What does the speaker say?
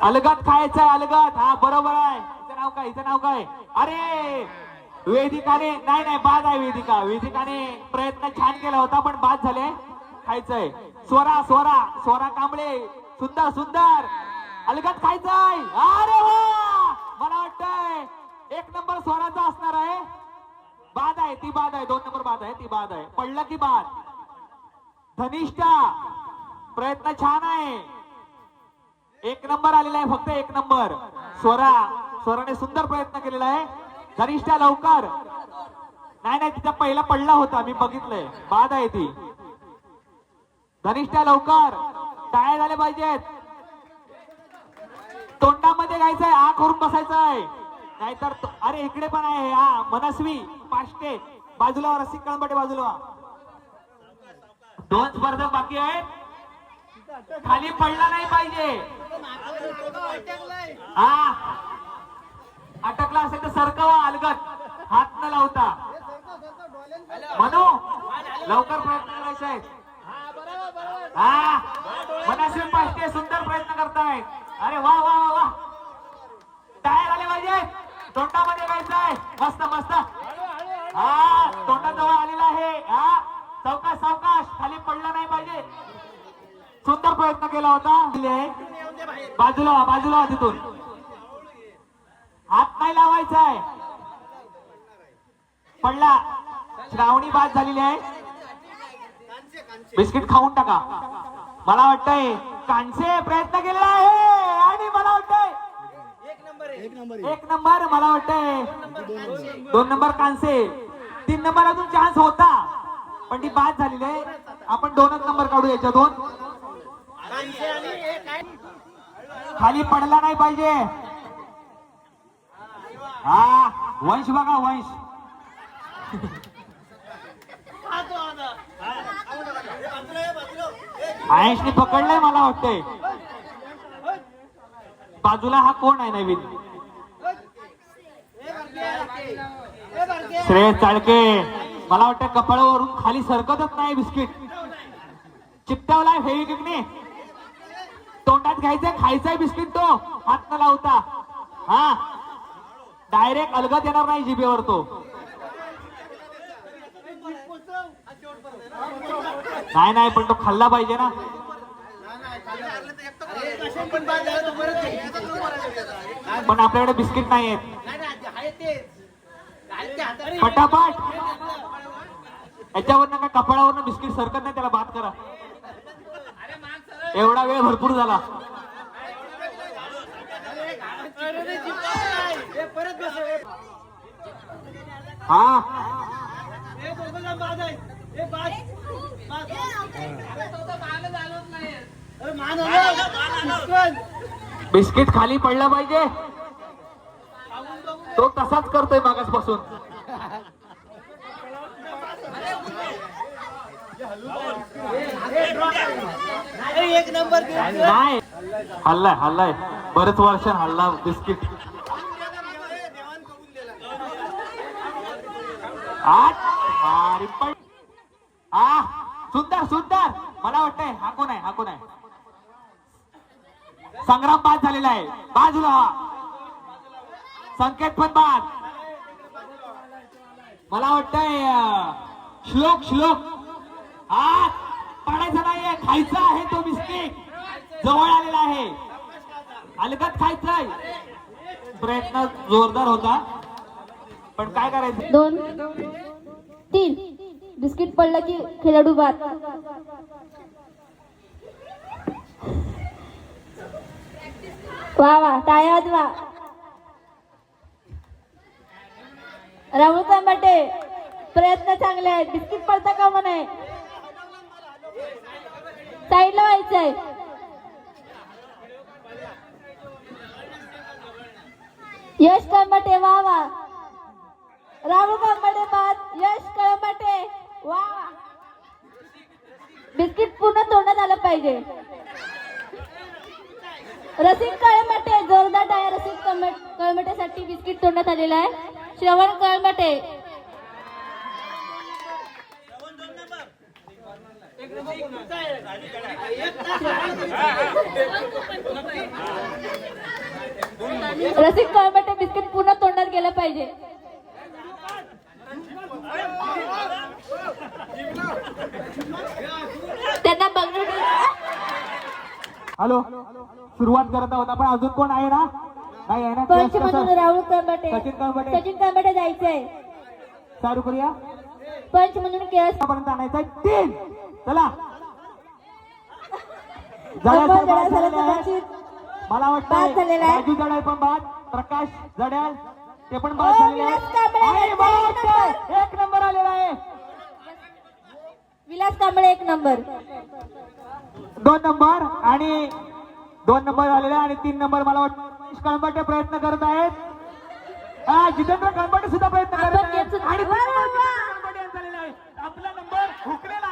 अलगद खायचंय अलगद. हा बरोबर आहे. हिचं नाव काय? हिचं नाव काय? अरे वेदिकाने नाही नाही बाद आहे. वेदिकाने प्रयत्न छान केला होता पण बाद झाले. खायचंय. स्वरा स्वरा स्वरा कांबळे सुंदर सुंदर अलगद खायचंय. अरे वा मला वाटतंय 1 नंबर स्वराचा असणार आहे. बाद आहे ती बाद आहे. 2 नंबर बाद आहे ती बाद आहे. पडलं की बाद. धनिष्ठा प्रयत्न छान आहे. 1 नंबर आलेला आहे फक्त 1 नंबर. स्वराने सुंदर प्रयत्न केलेला आहे. धनिष्ठा लवकर. नाही नाही तिचा पहिला पडला होता मी बघितलंय. बाद आहे ती. धनिष्ठा लवकर. टाळ्या झाल्या पाहिजेत. तोंडामध्ये घ्यायचंय. आ करून बसायचंय नाहीतर अरे इकडे पण आहे. हा मनस्वी पाष्टे बाजूला. रसिक कळंबटे बाजूला. 2 स्पर्धक बाकी आहेत. खाली पडला नाही पाहिजे. हा अटकला असेल तर सरकवा अलगद. हात न लावता. म्हणू लवकर प्रयत्न करायचा आहे. हा मनस्वी पाष्टे सुंदर प्रयत्न करतायत. अरे वा वा वा वा. टाळ्या झाले पाहिजे. तोंडामध्ये घ्यायचंय. मस्त मस्त. हा तोंडाजवळ आलेला आहे. हा सावकाश सावकाश. खाली पडला नाही पाहिजे. सुंदर प्रयत्न केला होता. बाजूला बाजूला तिथून हात नाही लावायचा आहे. पडला. श्रावणी बाद झालेली आहे. बिस्किट खाऊन टाका. मला वाटतंय कांसे प्रयत्न केलेला आहे आणि मला वाटतंय 1 नंबर मला वाटतंय 2 नंबर कांसे. 3 नंबर अजून चान्स होता पण ती बाद झालेली आहे. आपण 2च नंबर काढू याच्यातून. खाली पडला नाही पाहिजे. हा वंश बघा वंश. आयशने पकडलंय मला वाटतंय. बाजूला हा कोण आहे नवीन? श्रेयस चाळके. मला वाटतं कपाळावरून खाली सरकतच नाही बिस्किट. चिपटावलाय फेविक्विकने. तोंडात घ्यायचंय. खायचंय बिस्किट तो हात न लावता. हा डायरेक्ट अलगद येणार नाही जिभेवर तो. नाही नाही पण तो खाल्ला पाहिजे ना. पण आपल्याकडे बिस्किट नाही आहेत. पटापट. याच्यावरनं का कपाळावरनं बिस्किट सरकत नाही. त्याला बाद करा. एवढा वेळ भरपूर झाला. हा बिस्किट खाली पडला पाहिजे. तो तसाच करतोय मागासपासून. नाही हल्लाय बरेच वर्ष हल्ला बिस्किट. हा सुंदर सुंदर. मला वाटतंय हा कोण आहे? संग्राम बाद झालेला आहे. बाजूला संकेत पण बाद. मला वाटतंय श्लोक. हात पाडायचा नाहीये. खायचा आहे तो बिस्किट. जवळ आलेला आहे. अलगद खायचाय. प्रयत्न जोरदार होता पण काय करायचं. 2 3 बिस्किट पडलं की खेळाडू बाद. वा वा टाळ्या वाजवा. राहुल कांबटे प्रयत्न चांगले आहेत. बिस्किट पडता का म्हणे. साईडला व्हायचंय. यश कांबटे वा वा. राहुल कांबटे बाद. यश कांबटे वा. बिस्किट पूर्ण तोंडात आलं पाहिजे. रसिक कळमटे जोरदार टाळ्या. रसिक कळमटेसाठी बिस्किट तोंडात आलेला आहे. श्रवण कळमटे. रसिक कळमटे बिस्किट पुन्हा तोंडात गेलं पाहिजे. त्यांना बघणं. हॅलो, सुरुवात करत आहोत आपण. अजून कोण आहे ना? नाही आहे ना? पंच म्हणून राहुल कळमटे, सचिन कळमटे. सचिन कळमटे जायचंय. चालू करूया. पंच म्हणून केस पर्यंत आणायचं 3. चला, झाला जड्याल बाद तर झालेले आहे. कदाचित मला बाद वाटतं झालेला आहे. राजू जड्याल पण बाद, प्रकाश जड्याल ते पण बाद झालेले विलास कांबळे आहे. आणि एक बाद 1 नंबर आलेला आहे. विलास कांबळे 1 नंबर. 2 नंबर आणि 2 नंबर झालेला आहे. आणि 3 नंबर मला वाटतं कळंबटे प्रयत्न करत आहेत. जितेंद्र कळंबटे सुद्धा प्रयत्न करत आपण आहेत. घेतो. आणि वा, वा, वा. कळंबटे यांचा झालेला आहे. आपला नंबर हुकलेला